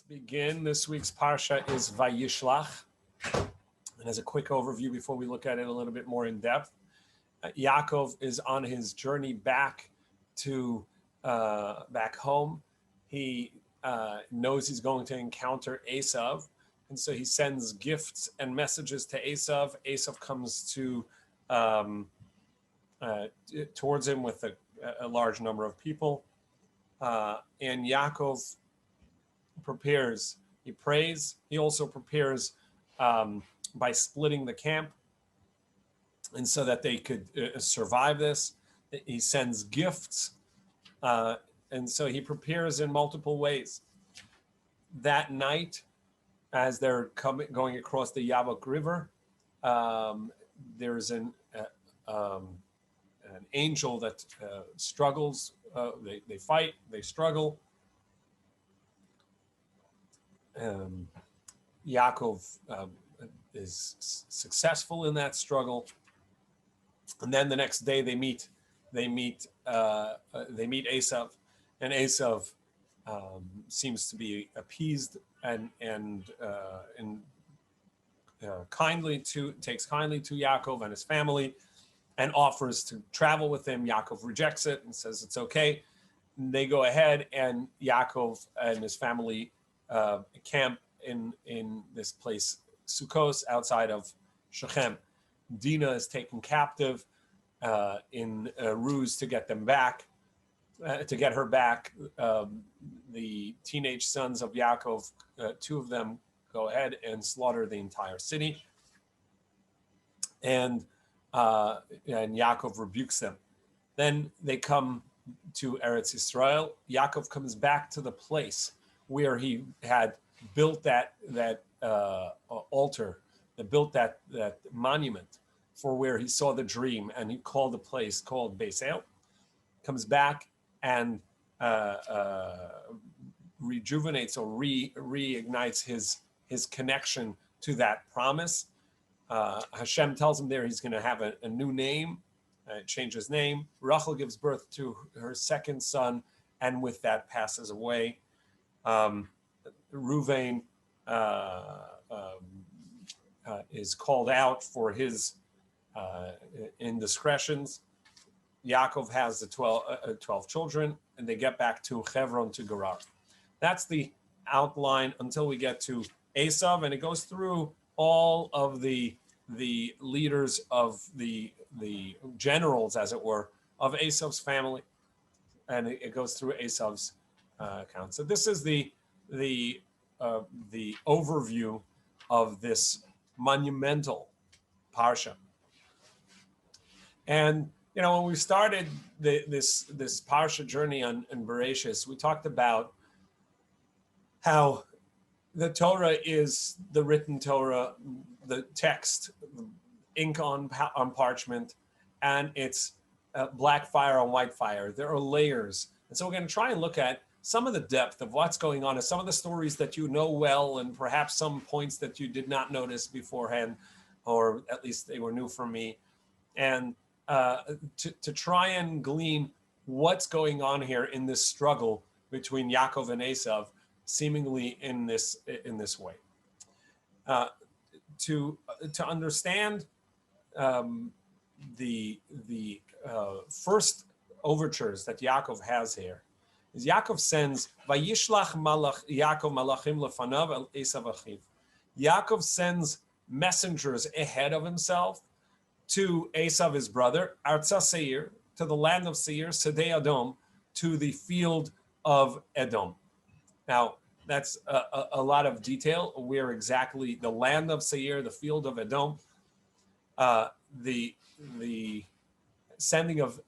Let's begin. This week's Parsha is V'yishlach. And as a quick overview before we look at it a little bit more in depth, Yaakov is on his journey back to back home. He knows he's going to encounter Esav, and so he sends gifts and messages to Esav. Esav comes to towards him with a large number of people, and Yaakov prepares. He prays. He also prepares by splitting the camp, and so that they could survive this. He sends gifts, and so he prepares in multiple ways. That night, as they're going across the Yabok River, there's an angel that struggles. They fight. They struggle. Yaakov is successful in that struggle, and then the next day they meet Esav, and Esav seems to be appeased and takes kindly to Yaakov and his family, and offers to travel with him. Yaakov rejects it and says it's okay. And they go ahead, and Yaakov and his family camp in this place, Sukkos, outside of Shechem. Dinah is taken captive in a ruse to get them back, to get her back. The teenage sons of Yaakov, two of them, go ahead and slaughter the entire city, and Yaakov rebukes them. Then they come to Eretz Yisrael. Yaakov comes back to the place where he had built that altar, built that monument for where he saw the dream, and he called the place called Beis El. Comes back and rejuvenates or reignites his connection to that promise. Hashem tells him there he's going to have a new name, change his name. Rachel gives birth to her second son, and with that passes away. Ruvain is called out for his indiscretions. Yaakov has the 12 children, and they get back to Hebron to Gerar. That's the outline until we get to Esav, and it goes through all of the leaders of the generals, as it were, of Esav's family, and it goes through Esav's account. So this is the overview of this monumental parsha. And when we started this parsha journey in Bereshis, we talked about how the Torah is the written Torah, the text, ink on parchment, and it's black fire on white fire. There are layers, and so we're going to try and look at some of the depth of what's going on, and some of the stories that you know well, and perhaps some points that you did not notice beforehand, or at least they were new for me, and to try and glean what's going on here in this struggle between Yaakov and Esav, seemingly in this way. To understand the first overtures that Yaakov has here is Yaakov sends V'yishlach Yaakov malachim lefanav el Esav achiv. Yaakov sends messengers ahead of himself to Esav, his brother, Arza Seir, to the land of Seir, Sedei Edom, to the field of Edom. Now, that's a lot of detail. Where exactly the land of Seir, the field of Edom, the sending of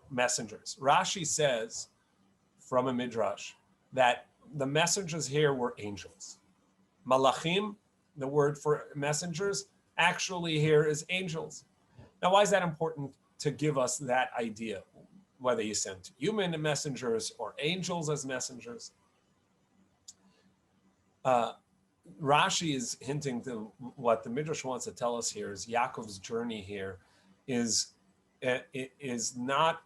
messengers. Rashi says from a midrash that the messengers here were angels. Malachim, the word for messengers, actually here is angels. Now, why is that important to give us that idea, whether you send human messengers or angels as messengers? Rashi is hinting to what the Midrash wants to tell us here is Yaakov's journey here is not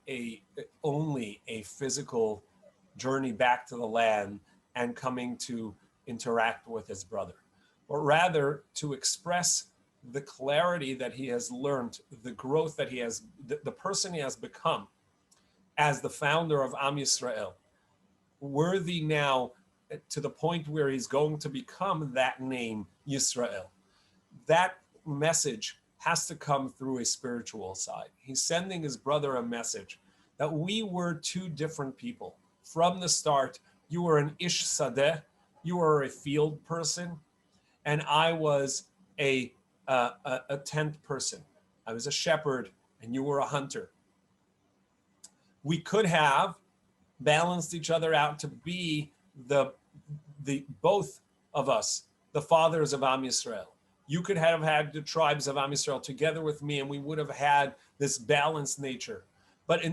only a physical journey back to the land and coming to interact with his brother, but rather to express the clarity that he has learned, the growth that he has, the person he has become as the founder of Am Yisrael, worthy now to the point where he's going to become that name, Yisrael. That message has to come through a spiritual side. He's sending his brother a message that we were two different people. From the start, you were an ish sadeh, you were a field person, and I was a tent person. I was a shepherd, and you were a hunter. We could have balanced each other out to be the both of us, the fathers of Am Yisrael. You could have had the tribes of Am Yisrael together with me, and we would have had this balanced nature. But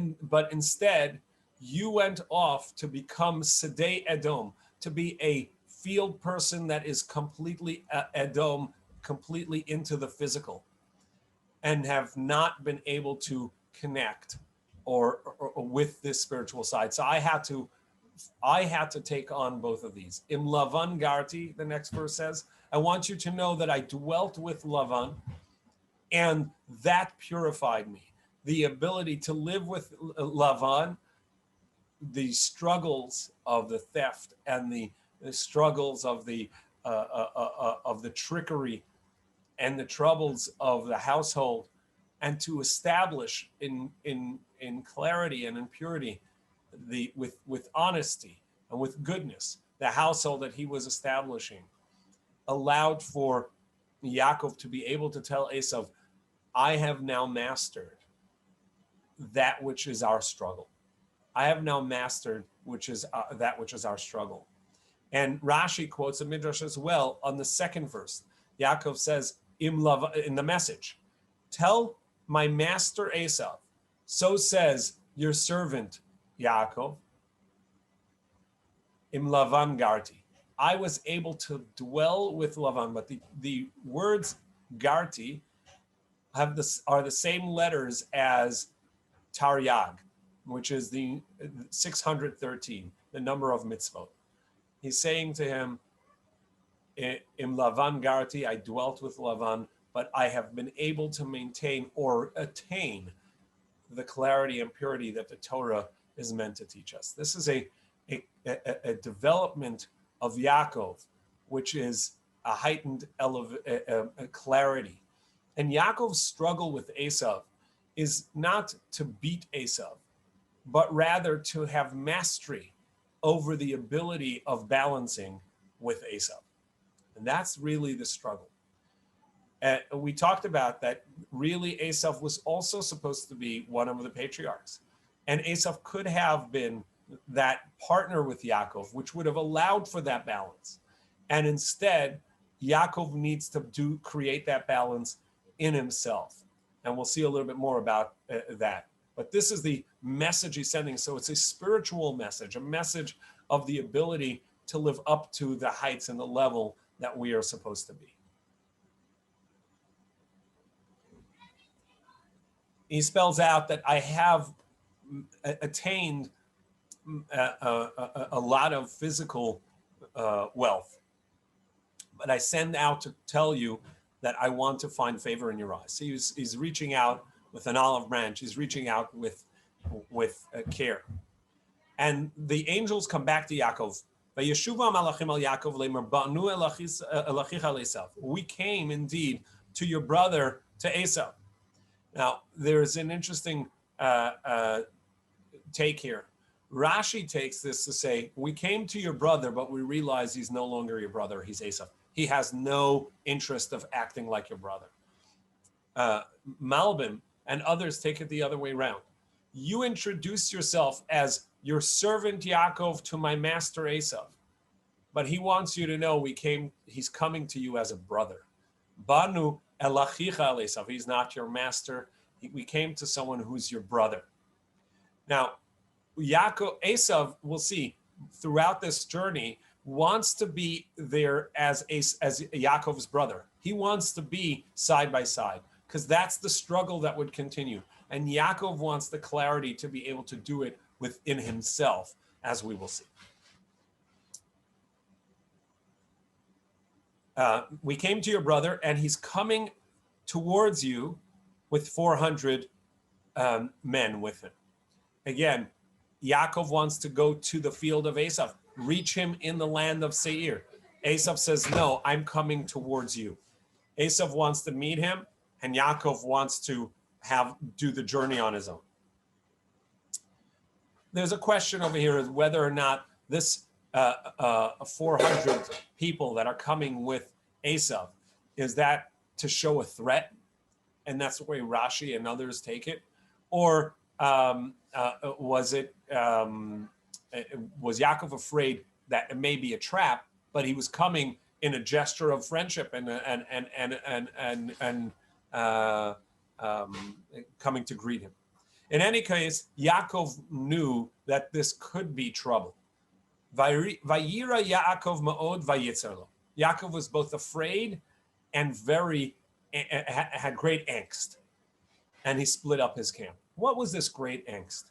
instead, you went off to become Sedei Edom, to be a field person that is completely Edom, completely into the physical, and have not been able to connect or with this spiritual side. So I had to take on both of these. Im Lavan Garti, the next verse says, I want you to know that I dwelt with Lavan, and that purified me. The ability to live with Lavan, the struggles of the theft and the struggles of the trickery and the troubles of the household, and to establish in clarity and in purity, with honesty and with goodness, the household that he was establishing, allowed for Yaakov to be able to tell Esav, I have now mastered that which is our struggle. I have now mastered that which is our struggle. And Rashi quotes a midrash as well on the second verse. Yaakov says, in the message, tell my master Esav, so says your servant Yaakov, Im Lavan Garti. I was able to dwell with Lavan, but the words Garti are the same letters as Taryag, which is the 613, the number of mitzvot. He's saying to him, Im Lavan Garti, I dwelt with Lavan, but I have been able to maintain or attain the clarity and purity that the Torah is meant to teach us. This is a development of Yaakov, which is a heightened clarity. And Yaakov's struggle with Esav is not to beat Esav, but rather to have mastery over the ability of balancing with Esav. And that's really the struggle. We talked about that really Esav was also supposed to be one of the patriarchs. And Esav could have been that partner with Yaakov, which would have allowed for that balance. And instead, Yaakov needs to create that balance in himself. And we'll see a little bit more about that. But this is the message he's sending. So it's a spiritual message, a message of the ability to live up to the heights and the level that we are supposed to be. He spells out that I have attained a lot of physical wealth, but I send out to tell you that I want to find favor in your eyes. So he's reaching out with an olive branch. He's reaching out with care. And the angels come back to Yaakov. We came indeed to your brother, to Esau. Now, there's an interesting take here. Rashi takes this to say, we came to your brother, but we realize he's no longer your brother, he's Esau. He has no interest of acting like your brother. Malbim and others take it the other way around. You introduce yourself as your servant Yaakov to my master Esau, but he wants you to know he's coming to you as a brother. Banu elachicha Esau. He's not your master. We came to someone who's your brother. Now, Esau, we'll see throughout this journey, wants to be there as Yaakov's brother. He wants to be side by side because that's the struggle that would continue. And Yaakov wants the clarity to be able to do it within himself, as we will see. we came to your brother, and he's coming towards you with 400 men with him. Again, Yaakov wants to go to the field of Esav, reach him in the land of Seir. Esav says, no, I'm coming towards you. Esav wants to meet him, and Yaakov wants to do the journey on his own. There's a question over here is whether or not this 400 people that are coming with Esav, is that to show a threat? And that's the way Rashi and others take it. Or was Yaakov afraid that it may be a trap, but he was coming in a gesture of friendship and coming to greet him? In any case, Yaakov knew that this could be trouble. Vayira Yaakov ma'od vayitzar lo. Yaakov was both afraid and had great angst, and he split up his camp. What was this great angst?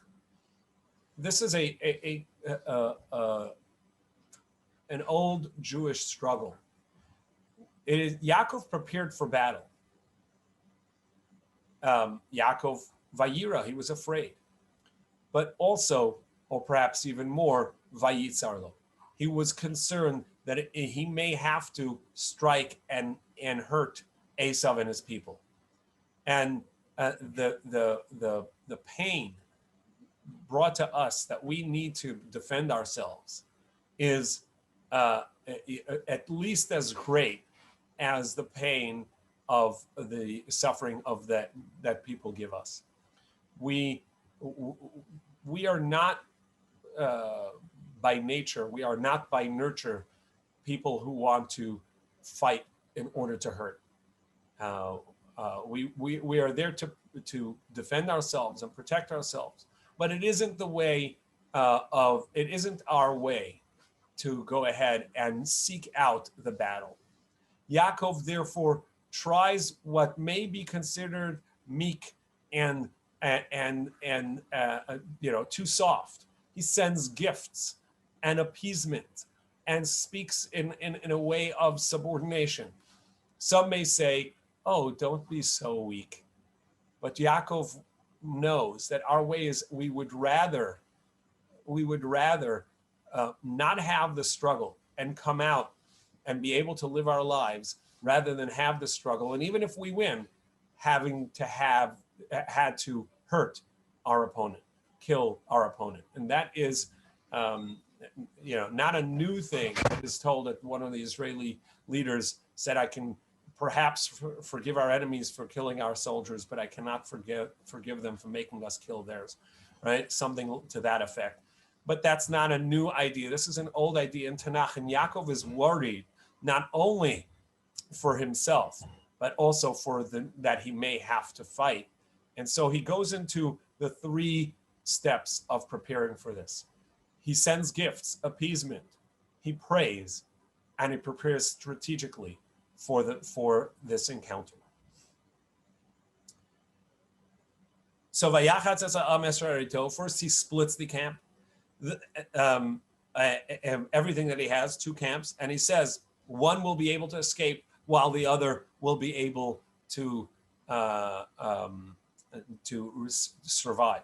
This is an old Jewish struggle. It is Yaakov prepared for battle. Yaakov Vayira, he was afraid, but also, or perhaps even more, Vayitzar lo. He was concerned that he may have to strike and hurt Esav and his people, and the pain brought to us that we need to defend ourselves is at least as great as the pain of the suffering of that people give us. We are not by nature, we are not by nurture people who want to fight in order to hurt. We are there to defend ourselves and protect ourselves, but it isn't the way it isn't our way to go ahead and seek out the battle. Yaakov therefore tries what may be considered meek and too soft. He sends gifts and appeasement and speaks in a way of subordination. Some may say, oh, don't be so weak. But Yaakov knows that our way is we would rather not have the struggle and come out and be able to live our lives rather than have the struggle. And even if we win, had to hurt our opponent, kill our opponent. And that is, not a new thing. It is told that one of the Israeli leaders said, I can perhaps forgive our enemies for killing our soldiers, but I cannot forgive them for making us kill theirs, right? Something to that effect. But that's not a new idea. This is an old idea in Tanakh. And Yaakov is worried not only for himself, but also for that he may have to fight. And so he goes into the 3 steps of preparing for this. He sends gifts, appeasement, he prays, and he prepares strategically for this encounter. So first he splits the camp, everything that he has, 2 camps, and he says one will be able to escape while the other will be able to survive.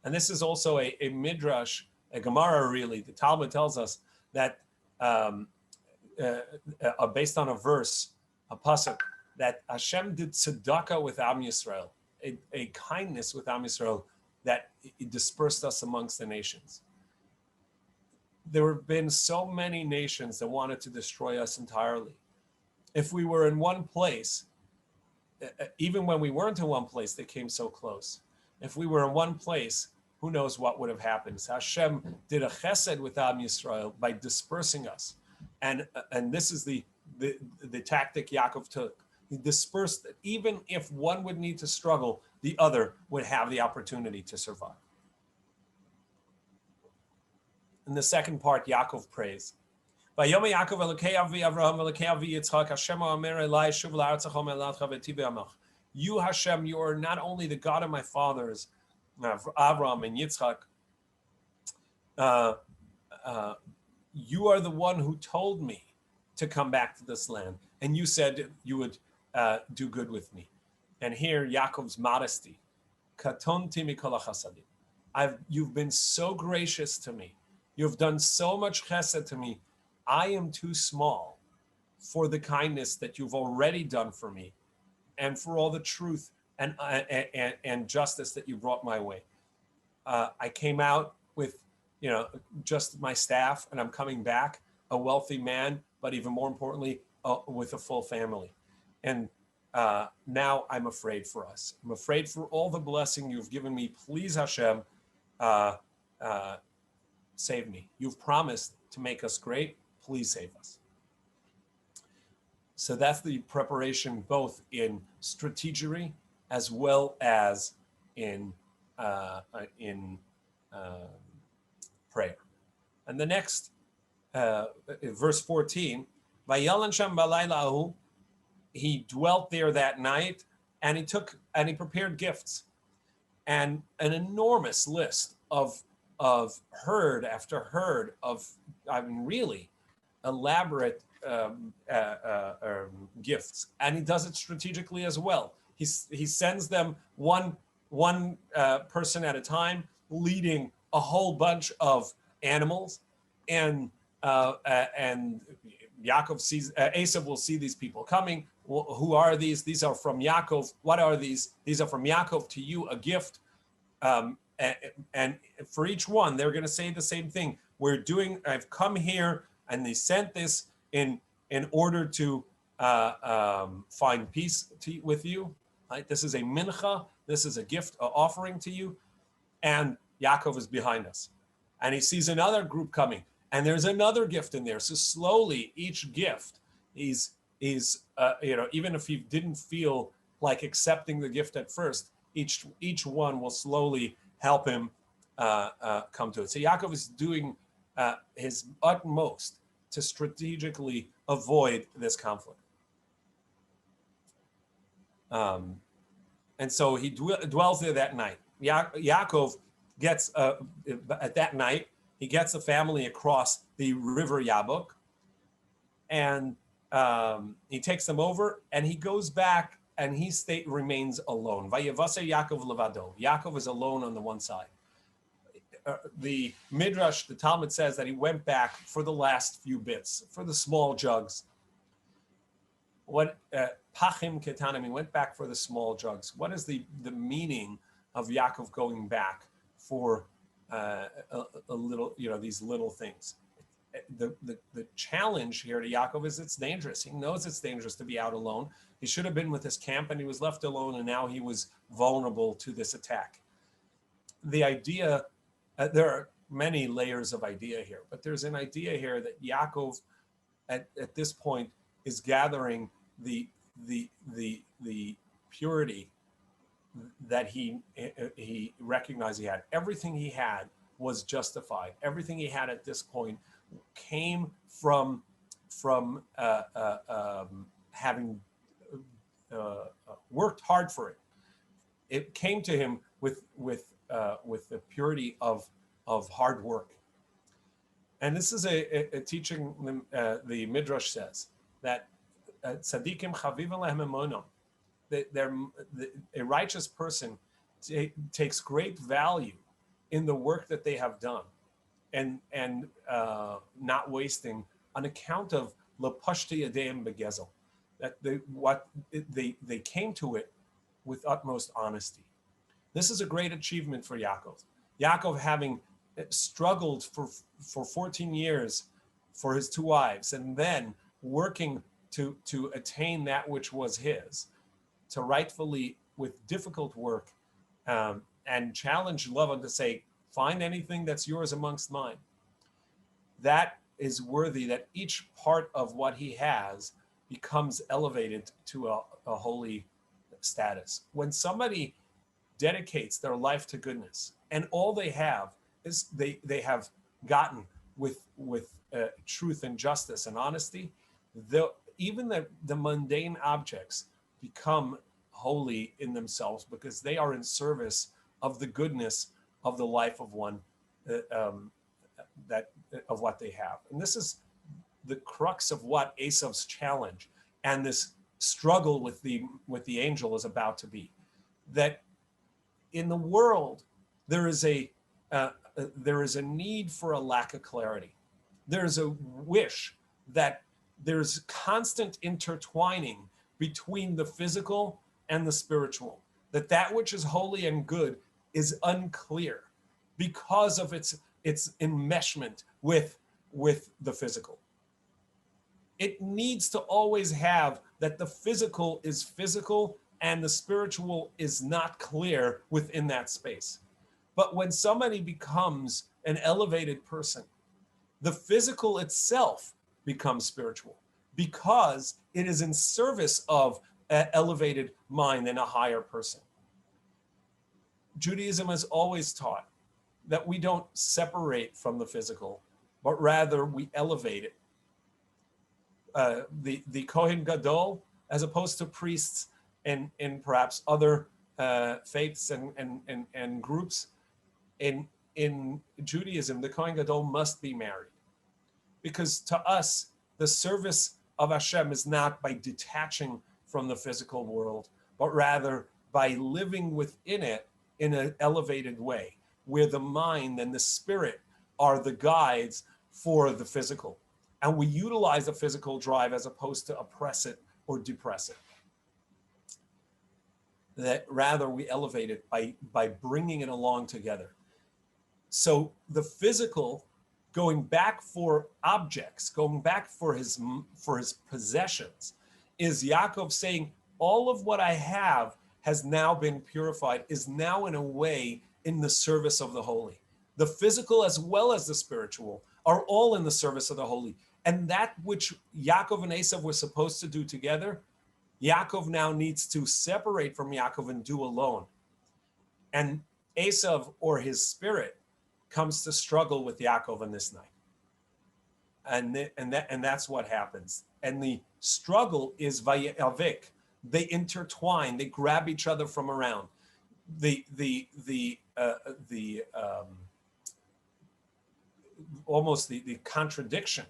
And this is also a midrash, a Gemara really. The Talmud tells us that based on a verse, a pasuk, that Hashem did tzedakah with Am Yisrael, a kindness with Am Yisrael that it dispersed us amongst the nations. There have been so many nations that wanted to destroy us entirely. If we were in one place, even when we weren't in one place, they came so close. If we were in one place, who knows what would have happened? So Hashem did a chesed with Am Yisrael by dispersing us. And this is the tactic Yaakov took. He dispersed it. Even if one would need to struggle, the other would have the opportunity to survive. In the second part, Yaakov prays. You, Hashem, you are not only the God of my fathers, Avraham and Yitzchak, you are the one who told me to come back to this land, and you said you would do good with me. And here Yaakov's modesty, katonti mikol hachasadim. You've been so gracious to me. You've done so much chesed to me. I am too small for the kindness that you've already done for me, and for all the truth and justice that you brought my way. I came out with, just my staff, and I'm coming back a wealthy man, but even more importantly, with a full family. And now I'm afraid for us. I'm afraid for all the blessing you've given me. Please, Hashem, save me. You've promised to make us great. Please save us. So that's the preparation, both in strategery as well as in prayer. And the next, verse 14, Vayalan sham balayla ahu, he dwelt there that night, and he prepared gifts, and an enormous list of herd after herd of, really elaborate gifts, and he does it strategically as well. He sends them one person at a time, leading a whole bunch of animals, and Yaakov sees, Esav will see these people coming. Who are these? These are from Yaakov. What are these? These are from Yaakov to you, a gift. And for each one, they're going to say the same thing. I've come here, and they sent this in order to find peace with you. Right? This is a mincha. This is a gift, an offering to you. And Yaakov is behind us. And he sees another group coming, and there's another gift in there. So slowly, each gift is even if he didn't feel like accepting the gift at first, each one will slowly help him come to it. So Yaakov is doing his utmost to strategically avoid this conflict. And so he dwells there that night. Yaakov gets, at that night, he gets the family across the river Yabok, and he takes them over, and he goes back, and he remains alone. Vayavase Yaakov levado. Yaakov is alone on the one side. The Midrash, the Talmud says that he went back for the last few bits, for the small jugs. What pachim ketanim? He went back for the small jugs. What is the meaning of Yaakov going back for a little, these little things? The challenge here to Yaakov is it's dangerous. He knows it's dangerous to be out alone. He should have been with his camp, and he was left alone, and now he was vulnerable to this attack. The idea, there are many layers of idea here, but there's an idea here that Yaakov, at this point, is gathering the purity that he recognized he had. Everything he had was justified. Everything he had at this point came from having worked hard for it. It came to him with the purity of hard work. And this is a teaching. The Midrash says that tzaddikim chaviv lehem emunah. A righteous person takes great value in the work that they have done, and not wasting on account of lepashti yadeim begezel, that they came to it with utmost honesty. This is a great achievement for Yaakov. Yaakov, having struggled for 14 years for his two wives, and then working to attain that which was his, to rightfully, with difficult work, and challenge Lavan to say, find anything that's yours amongst mine. That is worthy, that each part of what he has becomes elevated to a holy status. When somebody dedicates their life to goodness, and all they have is they have gotten with truth and justice and honesty, even the mundane objects become holy in themselves, because they are in service of the goodness of the life of one, of what they have. And this is the crux of what Esav's challenge and this struggle with the angel is about to be. That in the world, there is a need for a lack of clarity. There's a wish that there's constant intertwining between the physical and the spiritual, that which is holy and good is unclear because of its enmeshment with the physical. It needs to always have that the physical is physical and the spiritual is not clear within that space. But when somebody becomes an elevated person, the physical itself becomes spiritual because it is in service of an elevated mind and a higher person. Judaism has always taught that we don't separate from the physical, but rather we elevate it. The Kohen Gadol, as opposed to priests in perhaps other faiths and groups, in Judaism, the Kohen Gadol must be married. Because to us, the service of Hashem is not by detaching from the physical world, but rather by living within it in an elevated way, where the mind and the spirit are the guides for the physical. And we utilize the physical drive as opposed to oppress it or depress it. That rather we elevate it by bringing it along together. So the physical, going back for objects, going back for his possessions, is Yaakov saying, all of what I have has now been purified, is now in a way in the service of the holy. The physical as well as the spiritual are all in the service of the holy. And that which Yaakov and Esav were supposed to do together, Yaakov now needs to separate from Yaakov and do alone. And Esav, or his spirit, comes to struggle with Yaakov in this night. And that's what happens. And the struggle is vayavik. They intertwine, they grab each other from around. Almost the contradiction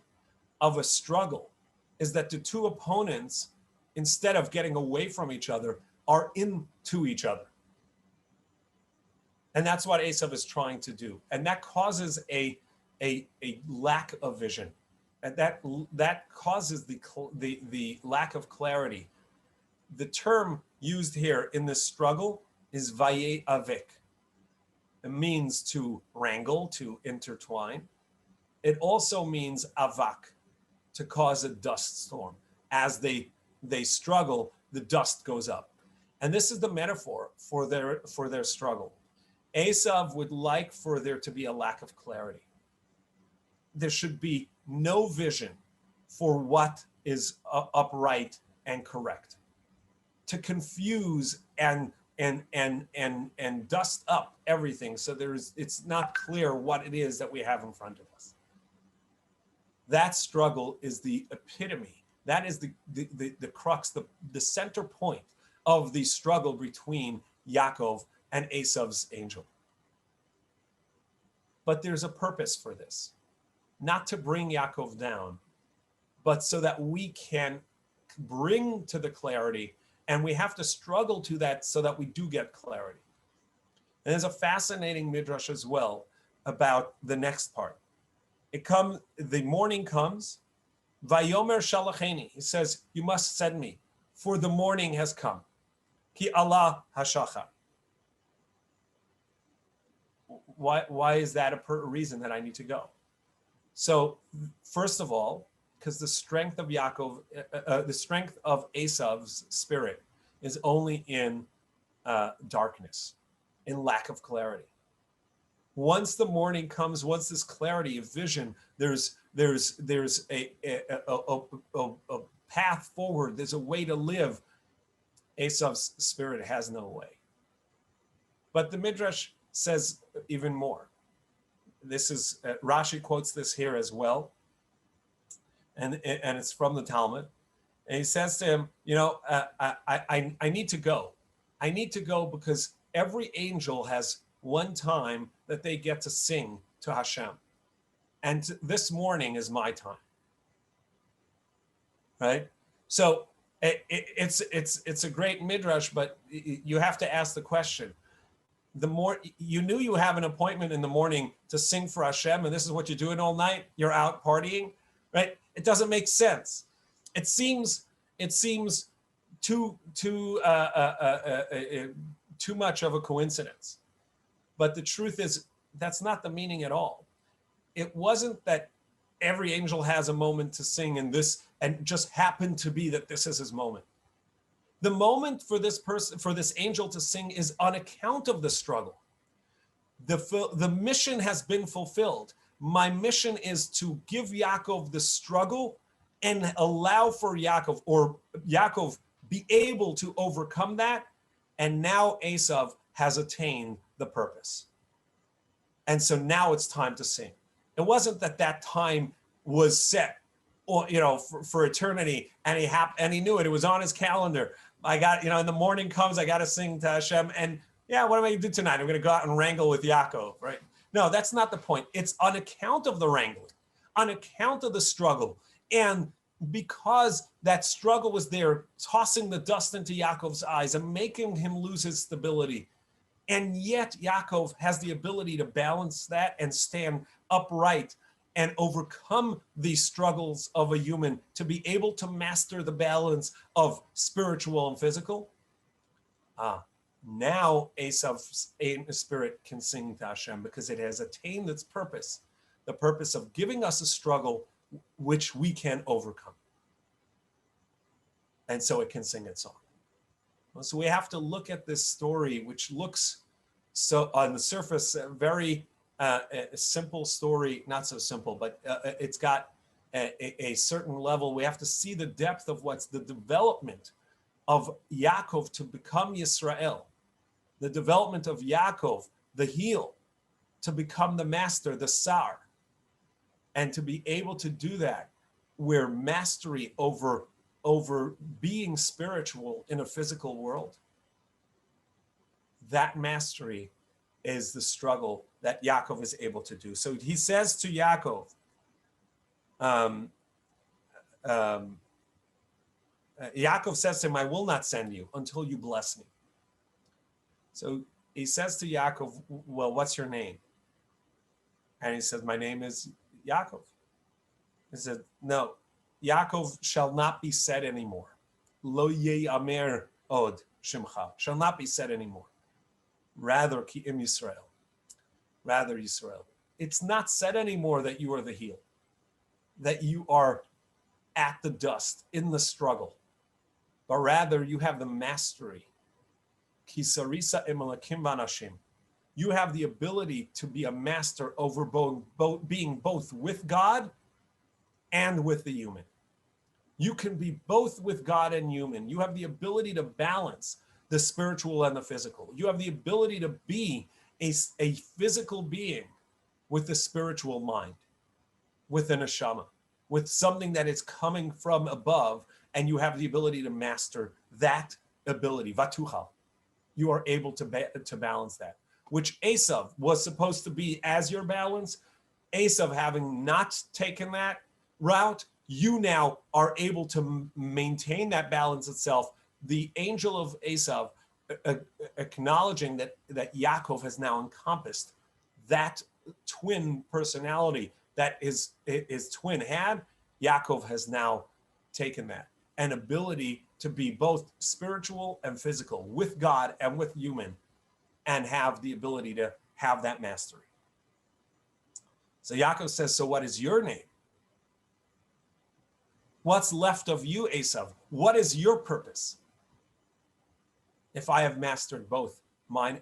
of a struggle is that the two opponents, instead of getting away from each other, are into each other. And that's what Esav is trying to do. And that causes a lack of vision. And that causes the lack of clarity. The term used here in this struggle is vayavik. It means to wrangle, to intertwine. It also means avak, to cause a dust storm. As they struggle, the dust goes up. And this is the metaphor for their struggle. Esav would like for there to be a lack of clarity. There should be no vision for what is upright and correct. To confuse and dust up everything so it's not clear what it is that we have in front of us. That struggle is the epitome. That is the crux, the center point of the struggle between Yaakov and Esav's angel. But there's a purpose for this. Not to bring Yaakov down, but so that we can bring to the clarity, and we have to struggle to that so that we do get clarity. And there's a fascinating midrash as well about the next part. The morning comes, Vayomer shalacheni. He says, you must send me, for the morning has come. Ki Allah hashachar. Why is that a reason that I need to go? So first of all, because the strength of Yaakov, the strength of Esav's spirit is only in darkness, in lack of clarity. Once the morning comes, once this clarity of vision, there's a path forward. There's a way to live. Esav's spirit has no way. But the Midrash says even more. This is Rashi quotes this here as well, and it's from the Talmud. And he says to him, I need to go. I need to go because every angel has one time that they get to sing to Hashem. And this morning is my time. right? So it's a great midrash, but you have to ask the question. The more you knew you have an appointment in the morning to sing for Hashem, and this is what you're doing all night, you're out partying, right? It doesn't make sense. It seems too much of a coincidence. But the truth is, that's not the meaning at all. It wasn't that every angel has a moment to sing and just happened to be that this is his moment. The moment for this person, for this angel to sing, is on account of the struggle. The mission has been fulfilled. My mission is to give Yaakov the struggle and allow for Yaakov be able to overcome that. And now Esav has attained the purpose. And so now it's time to sing. It wasn't that time was set, or for eternity, and he knew it. It was on his calendar. I got, in the morning comes, I got to sing to Hashem, and what am I going to do tonight? I'm going to go out and wrangle with Yaakov, right? No, that's not the point. It's on account of the wrangling, on account of the struggle, and because that struggle was there, tossing the dust into Yaakov's eyes and making him lose his stability. And yet Yaakov has the ability to balance that and stand upright and overcome the struggles of a human, to be able to master the balance of spiritual and physical. Now Esav's spirit can sing to Hashem because it has attained its purpose, the purpose of giving us a struggle which we can overcome. And so it can sing its song. So we have to look at this story, which looks so on the surface very a simple story, not so simple, but it's got a certain level. We have to see the depth of what's the development of Yaakov to become Yisrael, the development of Yaakov, the heel, to become the master, the sar, and to be able to do that, where mastery over being spiritual in a physical world, that mastery is the struggle that Yaakov is able to do. So he says to Yaakov, Yaakov says to him, I will not send you until you bless me. So he says to Yaakov, well, what's your name? And he says, my name is Yaakov. He said, no, Yaakov shall not be said anymore. Lo ye'amer od shimcha, shall not be said anymore. Rather, ki im Yisrael. Rather, Yisrael. It's not said anymore that you are the heel, that you are at the dust, in the struggle, but rather you have the mastery. Ki sarisa imalakim banashim. You have the ability to be a master over being both with God and with the human. You can be both with God and human. You have the ability to balance the spiritual and the physical. You have the ability to be a physical being with a spiritual mind, with an neshama, with something that is coming from above, and you have the ability to master that ability. Vatuchal. You are able to balance that, which Esav was supposed to be as your balance. Esav, having not taken that route, you now are able to maintain that balance itself. The angel of Esav acknowledging that Yaakov has now encompassed that twin personality that his twin had. Yaakov has now taken that, an ability to be both spiritual and physical, with God and with human, and have the ability to have that mastery. So Yaakov says, so what is your name? What's left of you, Esav? What is your purpose? If I have mastered both my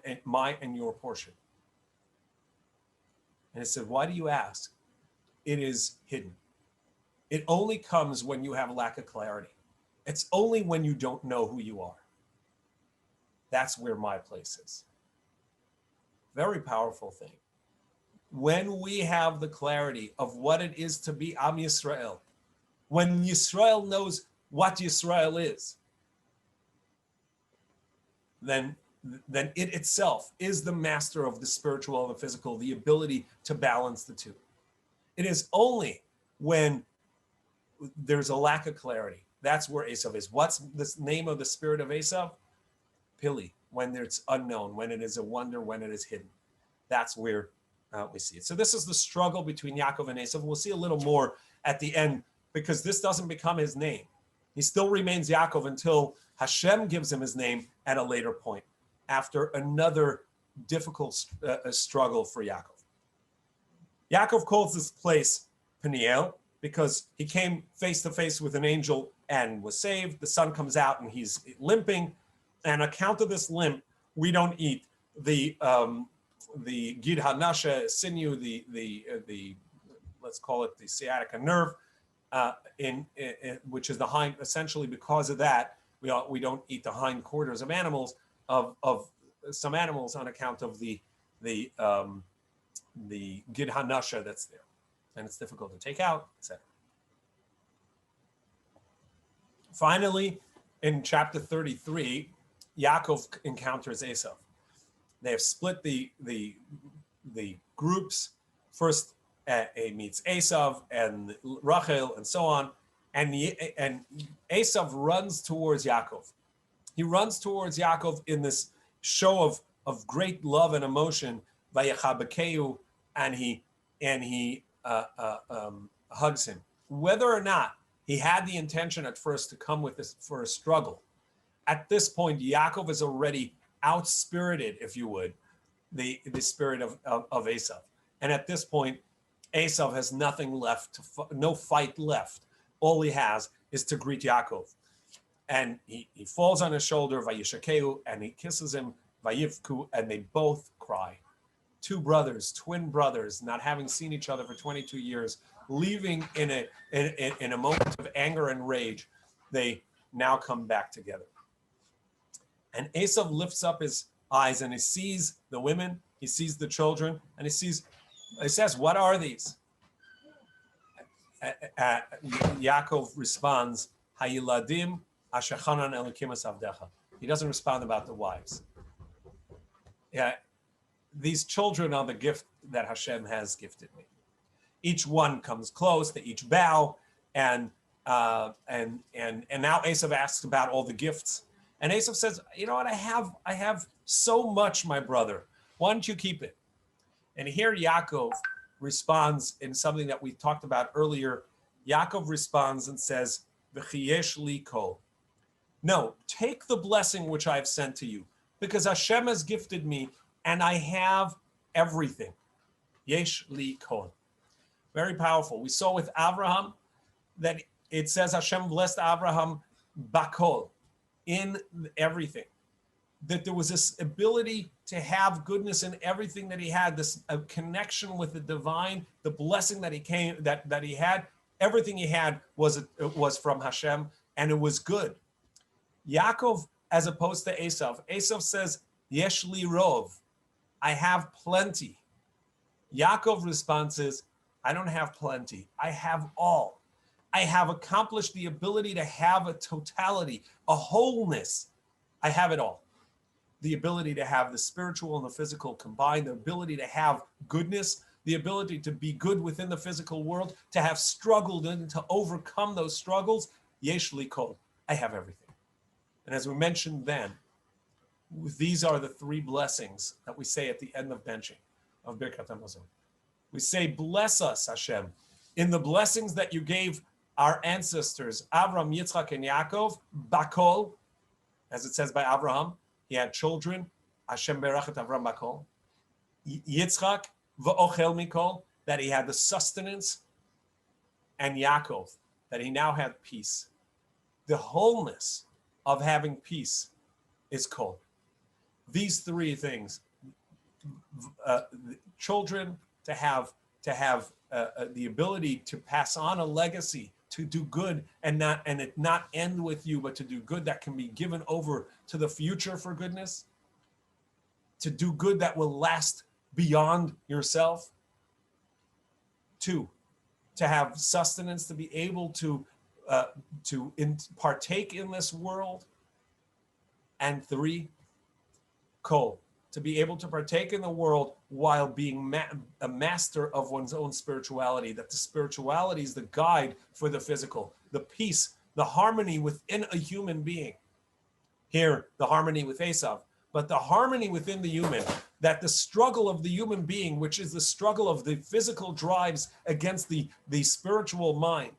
and your portion. And he said, why do you ask? It is hidden. It only comes when you have a lack of clarity. It's only when you don't know who you are. That's where my place is. Very powerful thing. When we have the clarity of what it is to be Am Yisrael, when Yisrael knows what Yisrael is, then it itself is the master of the spiritual and the physical, the ability to balance the two. It is only when there's a lack of clarity, That's where Esav is. What's the name of the spirit of Esav? Pili, when it's unknown, when it is a wonder, when it is hidden. That's where we see it. So this is the struggle between Yaakov and Esav. We'll see a little more at the end, because this doesn't become his name. He still remains Yaakov until Hashem gives him his name at a later point, after another difficult struggle for Yaakov. Yaakov calls this place Peniel because he came face to face with an angel and was saved. The sun comes out and he's limping. And on account of this limp, we don't eat the Gid HaNasha sinew, the let's call it the sciatica nerve, which is the hind. Essentially, because of that, we don't eat the hind quarters of animals, of some animals, on account of the Gid HaNasha that's there, and it's difficult to take out, etc. Finally, in chapter 33, Yaakov encounters Esav. They have split the groups. First, he meets Esav and Rachel and so on, and Esav runs towards Yaakov. He runs towards Yaakov in this show of great love and emotion, Vayachabekeu, and he hugs him. Whether or not he had the intention at first to come with this for a struggle, at this point, Yaakov is already out-spirited, if you would, the spirit of Esav. And at this point, Esav has nothing left, no fight left. All he has is to greet Yaakov. And he falls on his shoulder, Vayishakeu, and he kisses him, Vayivku, and they both cry. Two brothers, twin brothers, not having seen each other for 22 years, leaving in a moment of anger and rage, they now come back together. And Esav lifts up his eyes and he sees the women, he sees the children, and he says, "What are these?" Yaakov responds, "Hayiladim asher chanan elokim asavdecha." He doesn't respond about the wives. Yeah, these children are the gift that Hashem has gifted me. Each one comes close, they each bow, and now Esav asks about all the gifts. And Esav says, "You know what? I have so much, my brother. Why don't you keep it?" And here Yaakov responds in something that we talked about earlier. Yaakov responds and says, "V'chiyesh li kol." No, take the blessing which I have sent to you, because Hashem has gifted me, and I have everything. Yesh li kol. Very powerful. We saw with Abraham that it says Hashem blessed Abraham bakol, in everything. That there was this ability to have goodness in everything that he had, this connection with the divine, the blessing that he had. Everything he had was from Hashem, and it was good. Yaakov, as opposed to Esav says, "Yesh li rov," I have plenty. Yaakov responds is, "I don't have plenty. I have all. I have accomplished the ability to have a totality, a wholeness. I have it all. The ability to have the spiritual and the physical combined, the ability to have goodness, the ability to be good within the physical world, to have struggled and to overcome those struggles. Yesh li kol. I have everything." And as we mentioned then, these are the three blessings that we say at the end of benching, of Birkat HaMazon. We say, "Bless us, Hashem, in the blessings that you gave our ancestors, Avram, Yitzchak, and Yaakov, bakol," as it says by Abraham, he had children, Hashem berachet Avram bakol. Yitzchak, v'ochel mikol, that he had the sustenance, and Yaakov, that he now had peace. The wholeness of having peace is kol. These three things, children, to have the ability to pass on a legacy, to do good and it not end with you, but to do good that can be given over to the future for goodness, to do good that will last beyond yourself. 2, to have sustenance, to be able to partake in this world. And 3, kol, to be able to partake in the world while being a master of one's own spirituality, that the spirituality is the guide for the physical. The peace the harmony within a human being. Here, the harmony with Esav, but the harmony within the human, that the struggle of the human being, which is the struggle of the physical drives against the spiritual mind,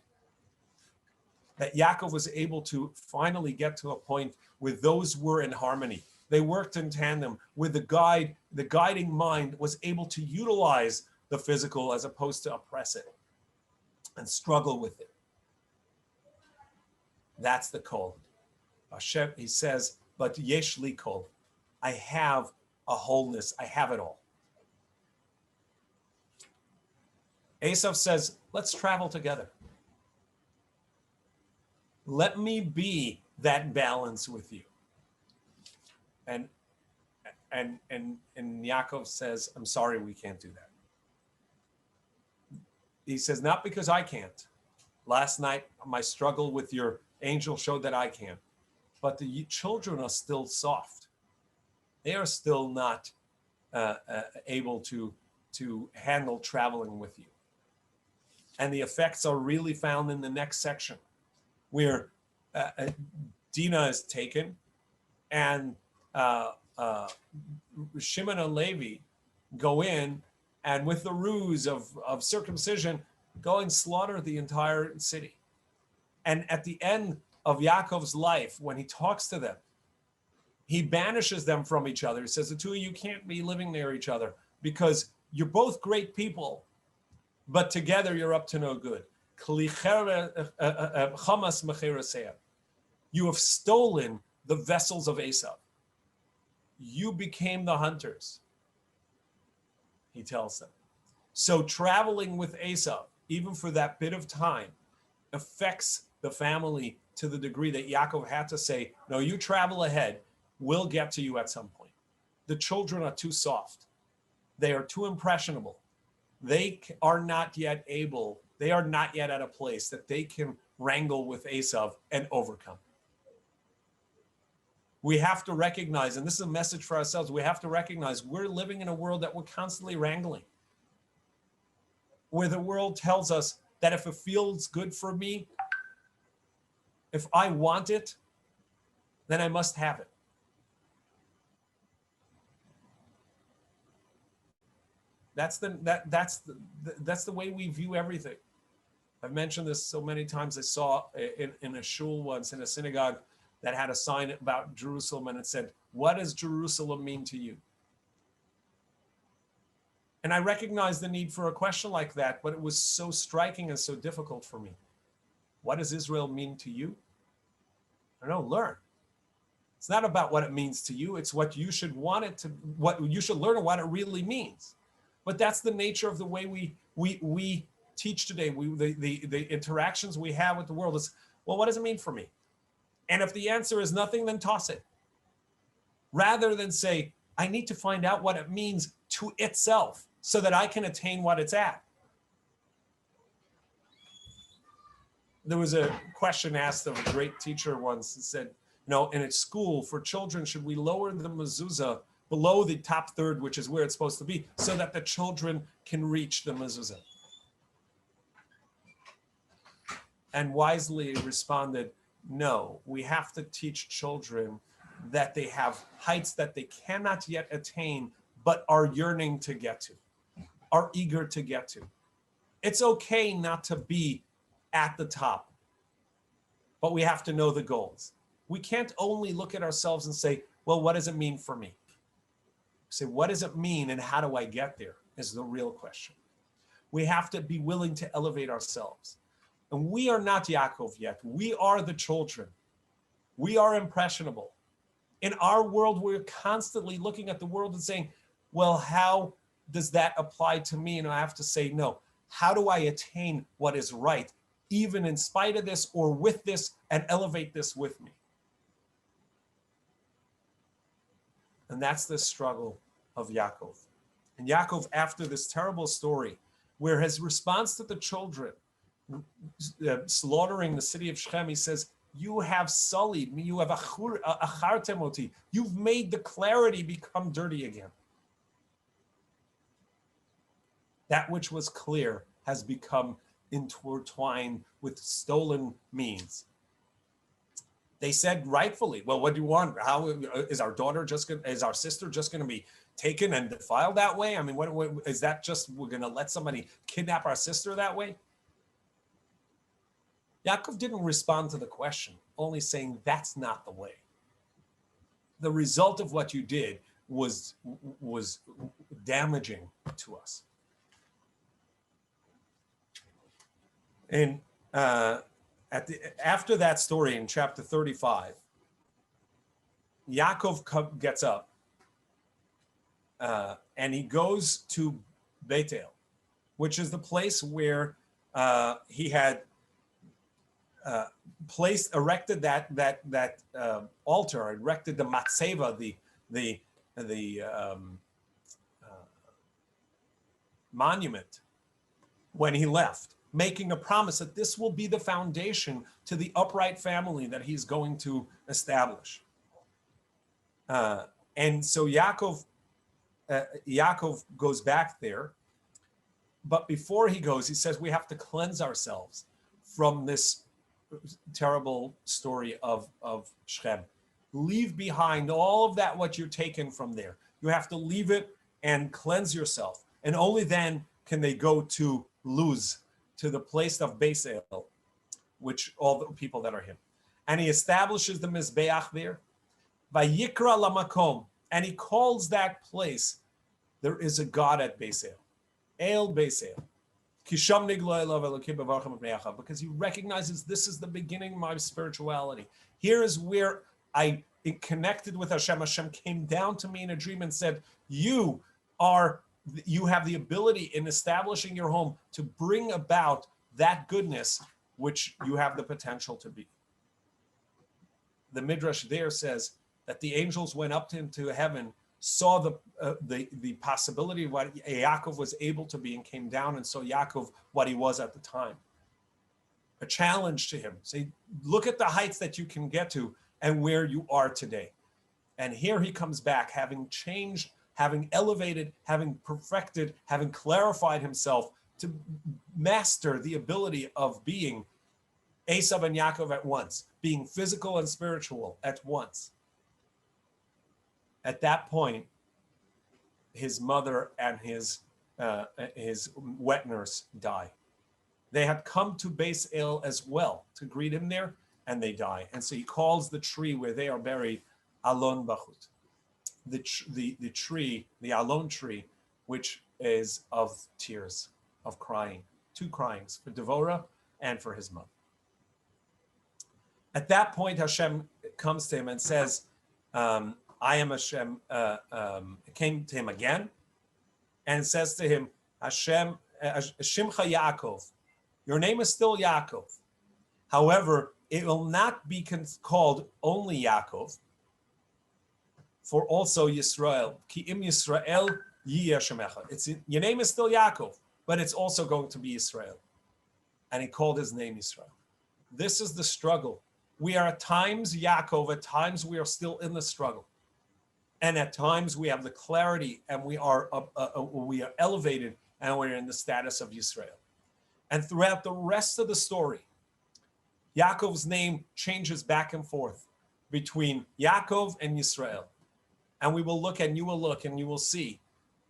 that Yaakov was able to finally get to a point where those were in harmony. They worked in tandem with the guiding mind was able to utilize the physical as opposed to oppress it and struggle with it. That's the kol. Hashem, he says, but yesh li kol. I have a wholeness. I have it all. Esav says, let's travel together. Let me be that balance with you. And Yaakov says, I'm sorry, we can't do that. He says, not because I can't. Last night, my struggle with your angel showed that I can't. But the children are still soft. They are still not able to handle traveling with you. And the effects are really found in the next section, where Dinah is taken, and Shimon and Levi go in, and with the ruse of circumcision, go and slaughter the entire city. And at the end of Yaakov's life, when he talks to them, he banishes them from each other. He says, the two of you can't be living near each other because you're both great people, but together you're up to no good. You have stolen the vessels of Esav. You became the hunters, he tells them. So traveling with Esav, even for that bit of time, affects the family to the degree that Yaakov had to say, no, you travel ahead. We'll get to you at some point. The children are too soft. They are too impressionable. They are not yet at a place that they can wrangle with Esav and overcome. We have to recognize, and this is a message for ourselves, we have to recognize we're living in a world that we're constantly wrangling, where the world tells us that if it feels good for me, if I want it, then I must have it. That's the way we view everything. I've mentioned this so many times. I saw in a shul once, in a synagogue, that had a sign about Jerusalem, and it said, what does Jerusalem mean to you? And I recognized the need for a question like that, but it was so striking and so difficult for me. What does Israel mean to you? I don't know, learn. It's not about what it means to you. It's what you should want it to, what you should learn and what it really means. But that's the nature of the way we teach today. The interactions we have with the world is, well, what does it mean for me? And if the answer is nothing, then toss it. Rather than say, I need to find out what it means to itself so that I can attain what it's at. There was a question asked of a great teacher once that said, in its school for children, should we lower the mezuzah below the top third, which is where it's supposed to be, so that the children can reach the mezuzah? And wisely responded, no, we have to teach children that they have heights that they cannot yet attain, but are yearning to get to, are eager to get to. It's okay not to be at the top, but we have to know the goals. We can't only look at ourselves and say, well, what does it mean for me? Say, what does it mean and how do I get there is the real question. We have to be willing to elevate ourselves. And we are not Yaakov yet. We are the children. We are impressionable. In our world, we're constantly looking at the world and saying, well, how does that apply to me? And I have to say, no, how do I attain what is right, even in spite of this or with this, and elevate this with me? And that's the struggle of Yaakov. And Yaakov, after this terrible story, where his response to the children slaughtering the city of Shechem, he says, you have sullied me, you have achartem oti, you've made the clarity become dirty again. That which was clear has become intertwined with stolen means. They said rightfully, well, what do you want? How is our daughter just going? Is our sister just going to be taken and defiled that way? I mean, what is that? Just we're going to let somebody kidnap our sister that way? Yaakov didn't respond to the question, only saying that's not the way. The result of what you did was damaging to us. And after that story in chapter 35, Yaakov gets up and he goes to Bethel, which is the place where he had erected that altar, erected the matzeva, the monument when he left, making a promise that this will be the foundation to the upright family that he's going to establish. And so Yaakov goes back there, but before he goes, he says we have to cleanse ourselves from this terrible story of Shechem. Leave behind all of that, what you're taken from there. You have to leave it and cleanse yourself. And only then can they go to Luz, to the place of Beis El, which all the people that are him. And he establishes the Mizbeach there. Vayikra lamakom, and he calls that place, there is a God at Beis El Beis El. Because he recognizes this is the beginning of my spirituality. Here is where I connected with Hashem. Hashem came down to me in a dream and said, you have the ability in establishing your home to bring about that goodness which you have the potential to be. The Midrash there says that the angels went up into heaven, saw the possibility of what Yaakov was able to be, and came down and saw Yaakov what he was at the time. A challenge to him. Say, look at the heights that you can get to and where you are today. And here he comes back, having changed, having elevated, having perfected, having clarified himself to master the ability of being Esav and Yaakov at once, being physical and spiritual at once. At that point, his mother and his wet nurse die. They had come to Beis El as well to greet him there, and they die. And so he calls the tree where they are buried Alon Bachut, the tree, the Alon tree, which is of tears, of crying, two cryings, for Devorah and for his mother. At that point, Hashem comes to him and says, I am Hashem, came to him again and says to him, Hashem, Shimcha Yaakov, your name is still Yaakov. However, it will not be called only Yaakov, for also Yisrael. Ki im Yisrael yi Hashemecha. Your name is still Yaakov, but it's also going to be Israel. And he called his name Israel. This is the struggle. We are at times Yaakov, at times we are still in the struggle. And at times we have the clarity and we are elevated and we're in the status of Yisrael. And throughout the rest of the story, Yaakov's name changes back and forth between Yaakov and Yisrael. And we will look and you will look and you will see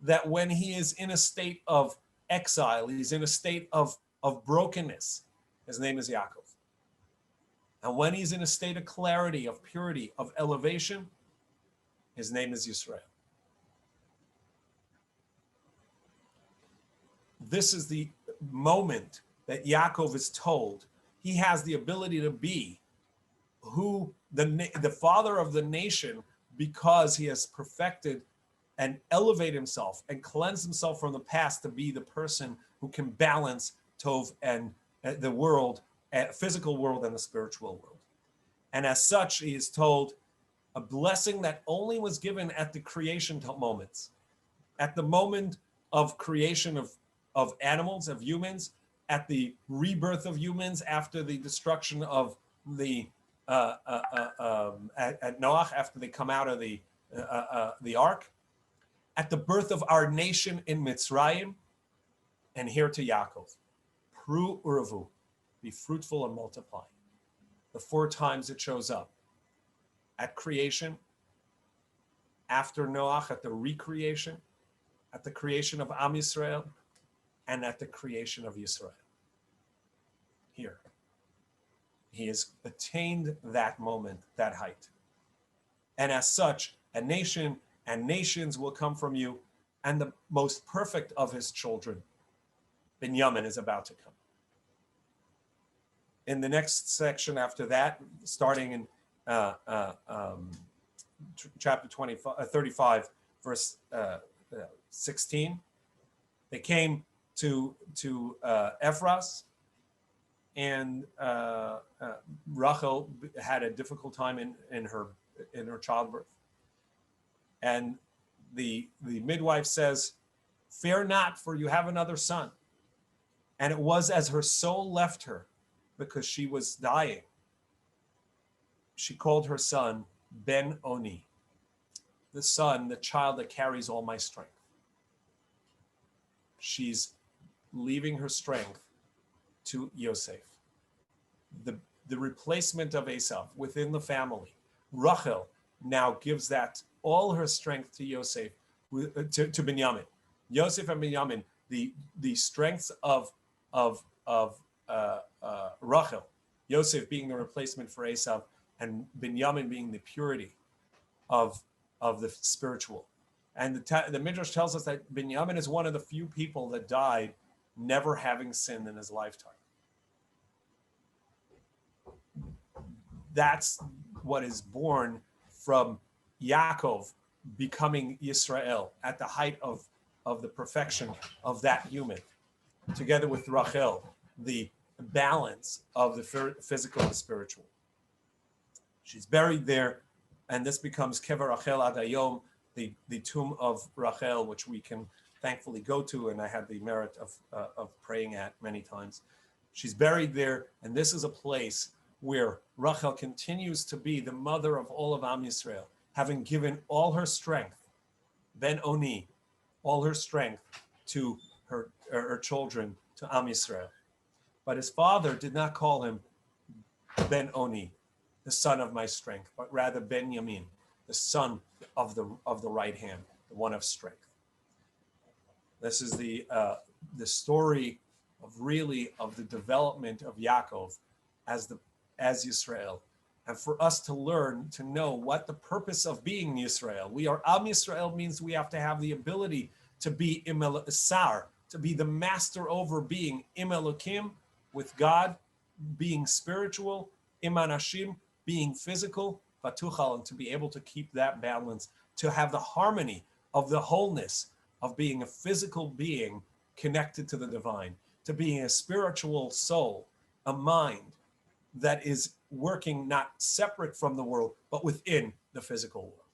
that when he is in a state of exile, he's in a state of brokenness, his name is Yaakov. And when he's in a state of clarity, of purity, of elevation, his name is Yisrael. This is the moment that Yaakov is told he has the ability to be who the father of the nation, because he has perfected and elevate himself and cleanse himself from the past to be the person who can balance Tov and the world, physical world and the spiritual world. And as such, he is told a blessing that only was given at the creation moments, at the moment of creation of animals, of humans, at the rebirth of humans after the destruction of the at Noach, after they come out of the ark, at the birth of our nation in Mitzrayim, and here to Yaakov, Pru Uravu, be fruitful and multiply. The 4 times it shows up. at creation, after Noach, at the recreation, at the creation of Am Yisrael, and at the creation of Yisrael. Here. He has attained that moment, that height. And as such, a nation and nations will come from you, and the most perfect of his children, Binyamin, is about to come. In the next section after that, starting in chapter 35, verse 16, they came to Ephras, and Rachel had a difficult time in her childbirth. And the midwife says, "Fear not, for you have another son." And it was as her soul left her, because she was dying, she called her son Ben Oni, the son, the child that carries all my strength. She's leaving her strength to Yosef, the replacement of Esau within the family. Rachel now gives that all her strength to Yosef, to Binyamin. Yosef and Binyamin, the strengths of Rachel, Yosef being the replacement for Esau, and Binyamin being the purity of the spiritual. And the Midrash tells us that Binyamin is one of the few people that died never having sinned in his lifetime. That's what is born from Yaakov becoming Yisrael at the height of the perfection of that human, together with Rachel, the balance of the physical and spiritual. She's buried there, and this becomes Kever Rachel Ad Hayom, the tomb of Rachel, which we can thankfully go to, and I had the merit of praying at many times. She's buried there, and this is a place where Rachel continues to be the mother of all of Am Yisrael, having given all her strength, Ben Oni, all her strength to her children, to Am Yisrael. But his father did not call him Ben Oni, the son of my strength, but rather Ben Yamin, the son of the right hand, the one of strength. This is the story of the development of Yaakov as Yisrael, and for us to learn to know what the purpose of being Yisrael. We are Am Yisrael means we have to have the ability to be Im Sar, to be the master over being Im Elokim, with God, being spiritual, Im Anashim, being physical, Vatuchal, and to be able to keep that balance, to have the harmony of the wholeness of being a physical being connected to the divine, to being a spiritual soul, a mind that is working not separate from the world, but within the physical world.